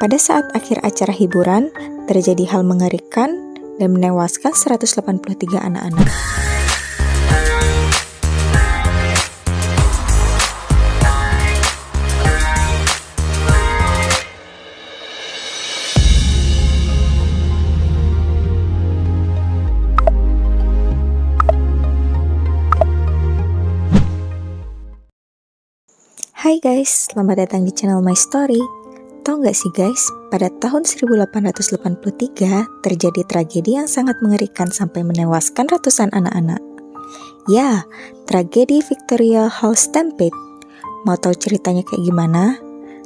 Pada saat akhir acara hiburan, terjadi hal mengerikan dan menewaskan 183 anak-anak. Hai guys, selamat datang di channel My Story. Tahu nggak sih guys, pada tahun 1883 terjadi tragedi yang sangat mengerikan sampai menewaskan ratusan anak-anak. Ya, tragedi Victoria Hall Stampede. Mau tahu ceritanya kayak gimana?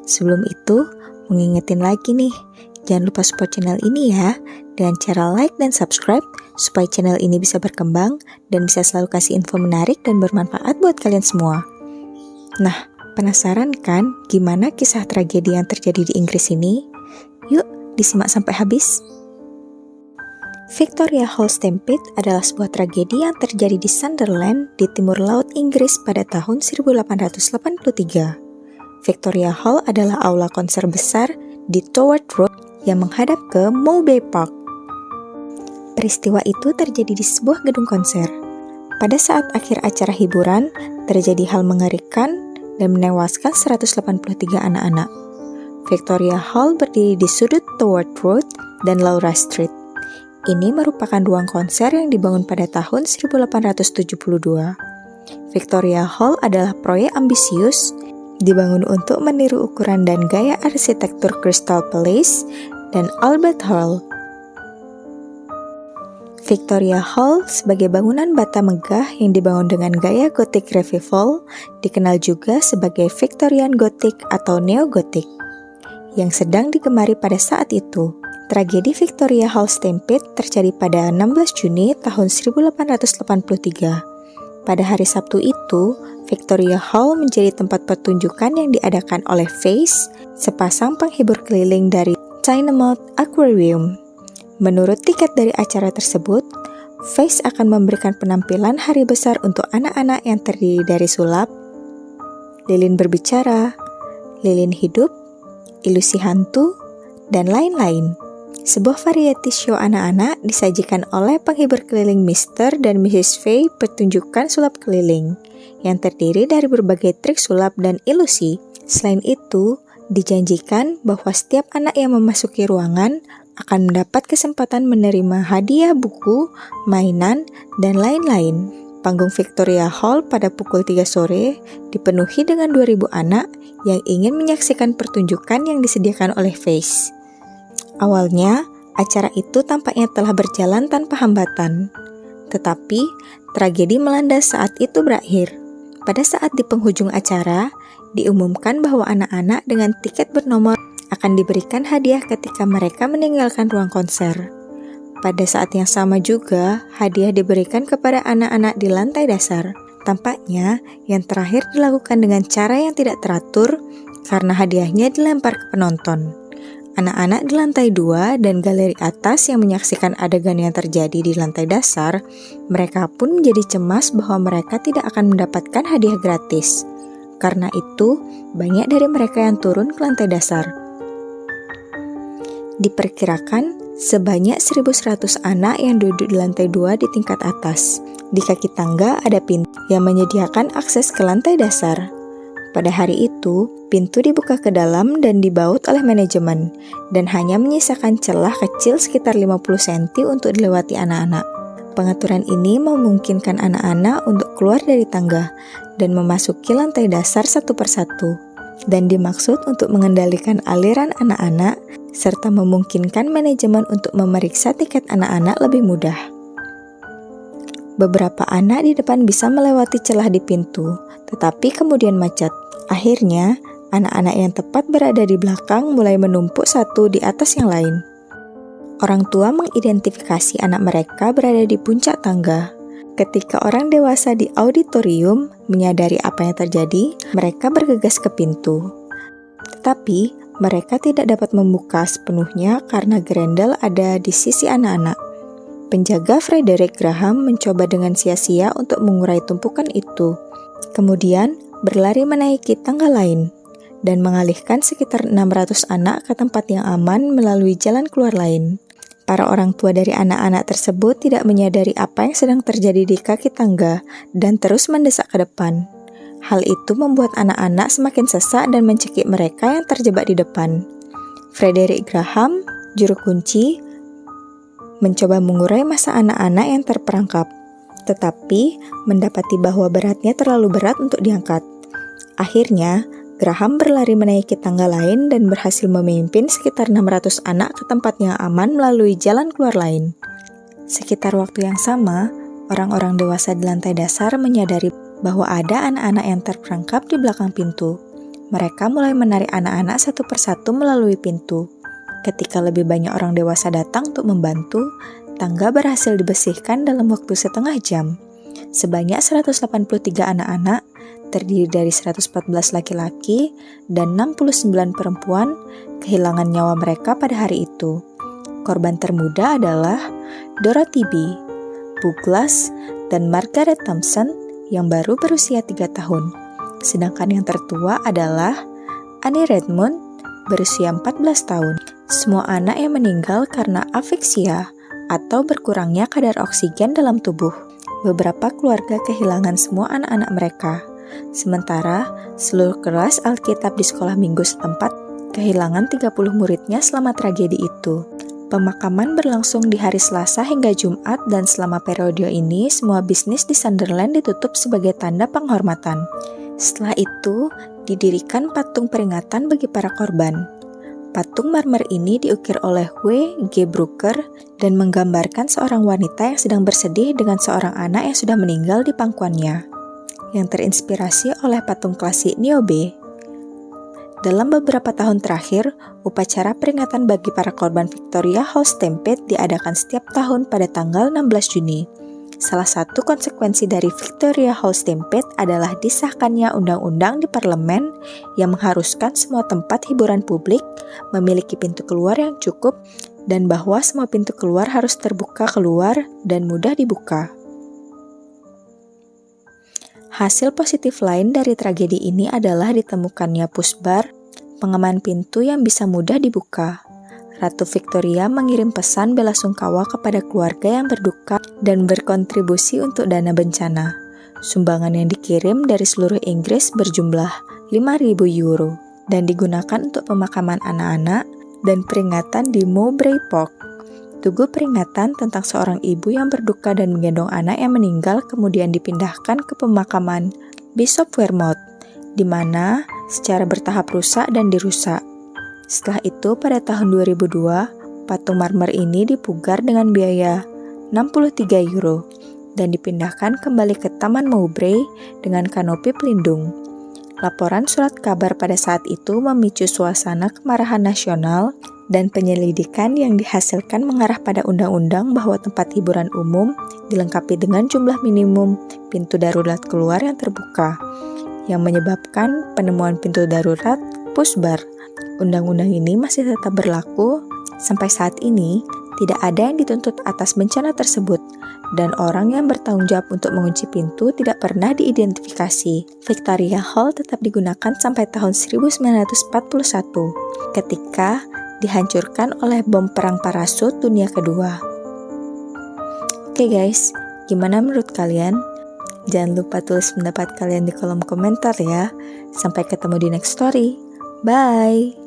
Sebelum itu, mengingetin lagi nih, jangan lupa support channel ini ya, dengan cara like dan subscribe, supaya channel ini bisa berkembang dan bisa selalu kasih info menarik dan bermanfaat buat kalian semua. Nah, penasaran kan gimana kisah tragedi yang terjadi di Inggris ini? Yuk, disimak sampai habis. Victoria Hall Stampede adalah sebuah tragedi yang terjadi di Sunderland di timur laut Inggris pada tahun 1883. Victoria Hall adalah aula konser besar di Toward Road yang menghadap ke Mowbray Park. Peristiwa itu terjadi di sebuah gedung konser. Pada saat akhir acara hiburan, terjadi hal mengerikan dan menewaskan 183 anak-anak. Victoria Hall berdiri di sudut Toward Road dan Laura Street. Ini merupakan ruang konser yang dibangun pada tahun 1872. Victoria Hall adalah proyek ambisius, dibangun untuk meniru ukuran dan gaya arsitektur Crystal Palace dan Albert Hall. Victoria Hall sebagai bangunan bata megah yang dibangun dengan gaya Gothic Revival, dikenal juga sebagai Victorian Gothic atau Neo-Gothic, yang sedang digemari pada saat itu. Tragedi Victoria Hall Stampede terjadi pada 16 Juni tahun 1883. Pada hari Sabtu itu, Victoria Hall menjadi tempat pertunjukan yang diadakan oleh Face, sepasang penghibur keliling dari Tynemouth Aquarium. Menurut tiket dari acara tersebut, Face akan memberikan penampilan hari besar untuk anak-anak yang terdiri dari sulap, lilin berbicara, lilin hidup, ilusi hantu, dan lain-lain. Sebuah variety show anak-anak disajikan oleh penghibur keliling Mr. dan Mrs. Fay, pertunjukan sulap keliling, yang terdiri dari berbagai trik sulap dan ilusi. Selain itu, dijanjikan bahwa setiap anak yang memasuki ruangan akan mendapat kesempatan menerima hadiah buku, mainan, dan lain-lain. Panggung Victoria Hall pada pukul 3 sore dipenuhi dengan 2.000 anak yang ingin menyaksikan pertunjukan yang disediakan oleh Face. Awalnya, acara itu tampaknya telah berjalan tanpa hambatan. Tetapi, tragedi melanda saat itu berakhir. Pada saat di penghujung acara, diumumkan bahwa anak-anak dengan tiket bernomor akan diberikan hadiah ketika mereka meninggalkan ruang konser. Pada saat yang sama juga, hadiah diberikan kepada anak-anak di lantai dasar. Tampaknya, yang terakhir dilakukan dengan cara yang tidak teratur karena hadiahnya dilempar ke penonton. Anak-anak di lantai 2 dan galeri atas yang menyaksikan adegan yang terjadi di lantai dasar, mereka pun menjadi cemas bahwa mereka tidak akan mendapatkan hadiah gratis. Karena itu, banyak dari mereka yang turun ke lantai dasar. Diperkirakan sebanyak 1.100 anak yang duduk di lantai 2 di tingkat atas. Di kaki tangga ada pintu yang menyediakan akses ke lantai dasar. Pada hari itu, pintu dibuka ke dalam dan dibaut oleh manajemen, dan hanya menyisakan celah kecil sekitar 50 cm untuk dilewati anak-anak. Pengaturan ini memungkinkan anak-anak untuk keluar dari tangga dan memasuki lantai dasar satu persatu, dan dimaksud untuk mengendalikan aliran anak-anak serta memungkinkan manajemen untuk memeriksa tiket anak-anak lebih mudah. Beberapa anak di depan bisa melewati celah di pintu, tetapi kemudian macet. Akhirnya, anak-anak yang tepat berada di belakang mulai menumpuk satu di atas yang lain. Orang tua mengidentifikasi anak mereka berada di puncak tangga. Ketika orang dewasa di auditorium menyadari apa yang terjadi, mereka bergegas ke pintu. Tetapi, mereka tidak dapat membuka sepenuhnya karena grendel ada di sisi anak-anak. Penjaga Frederick Graham mencoba dengan sia-sia untuk mengurai tumpukan itu. Kemudian, berlari menaiki tangga lain. dan mengalihkan sekitar 600 anak ke tempat yang aman melalui jalan keluar lain. Para orang tua dari anak-anak tersebut tidak menyadari apa yang sedang terjadi di kaki tangga dan terus mendesak ke depan. Hal itu membuat anak-anak semakin sesak dan mencekik mereka yang terjebak di depan. Frederick Graham, juru kunci, mencoba mengurai masa anak-anak yang terperangkap, tetapi mendapati bahwa beratnya terlalu berat untuk diangkat. Akhirnya, Graham berlari menaiki tangga lain dan berhasil memimpin sekitar 600 anak ke tempat yang aman melalui jalan keluar lain. Sekitar waktu yang sama, orang-orang dewasa di lantai dasar menyadari bahwa ada anak-anak yang terperangkap di belakang pintu. Mereka mulai menarik anak-anak satu persatu melalui pintu. Ketika lebih banyak orang dewasa datang untuk membantu, tangga berhasil dibersihkan dalam waktu setengah jam. Sebanyak 183 anak-anak, terdiri dari 114 laki-laki dan 69 perempuan, kehilangan nyawa mereka pada hari itu. Korban termuda adalah Dorothy B. Douglas dan Margaret Thompson yang baru berusia 3 tahun. Sedangkan yang tertua adalah Annie Redmond berusia 14 tahun. Semua anak yang meninggal karena afiksia atau berkurangnya kadar oksigen dalam tubuh. Beberapa keluarga kehilangan semua anak-anak mereka. Sementara, seluruh kelas Alkitab di sekolah minggu setempat kehilangan 30 muridnya selama tragedi itu. Pemakaman berlangsung di hari Selasa hingga Jumat dan selama periode ini semua bisnis di Sunderland ditutup sebagai tanda penghormatan. Setelah itu, didirikan patung peringatan bagi para korban. Patung marmer ini diukir oleh W. G. Brooker dan menggambarkan seorang wanita yang sedang bersedih dengan seorang anak yang sudah meninggal di pangkuannya, yang terinspirasi oleh patung klasik Niobe. Dalam beberapa tahun terakhir, upacara peringatan bagi para korban Victoria House Stampede diadakan setiap tahun pada tanggal 16 Juni. Salah satu konsekuensi dari Victoria House Stampede adalah disahkannya undang-undang di parlemen yang mengharuskan semua tempat hiburan publik memiliki pintu keluar yang cukup dan bahwa semua pintu keluar harus terbuka keluar dan mudah dibuka. Hasil positif lain dari tragedi ini adalah ditemukannya push bar, pengaman pintu yang bisa mudah dibuka. Ratu Victoria mengirim pesan belasungkawa kepada keluarga yang berduka dan berkontribusi untuk dana bencana. Sumbangan yang dikirim dari seluruh Inggris berjumlah 5.000 euro dan digunakan untuk pemakaman anak-anak dan peringatan di Mowbray Park. Tugu peringatan tentang seorang ibu yang berduka dan menggendong anak yang meninggal kemudian dipindahkan ke pemakaman Bishop Vermouth, di mana secara bertahap rusak dan dirusak. Setelah itu, pada tahun 2002, patung marmer ini dipugar dengan biaya 63 euro dan dipindahkan kembali ke Taman Mowbray dengan kanopi pelindung. Laporan surat kabar pada saat itu memicu suasana kemarahan nasional dan penyelidikan yang dihasilkan mengarah pada undang-undang bahwa tempat hiburan umum dilengkapi dengan jumlah minimum pintu darurat keluar yang terbuka, yang menyebabkan penemuan pintu darurat push bar. Undang-undang ini masih tetap berlaku sampai saat ini. Tidak ada yang dituntut atas bencana tersebut, dan orang yang bertanggung jawab untuk mengunci pintu tidak pernah diidentifikasi. Victoria Hall tetap digunakan sampai tahun 1941, ketika dihancurkan oleh bom perang parasut dunia kedua. Oke guys, gimana menurut kalian? Jangan lupa tulis pendapat kalian di kolom komentar ya. Sampai ketemu di next story. Bye!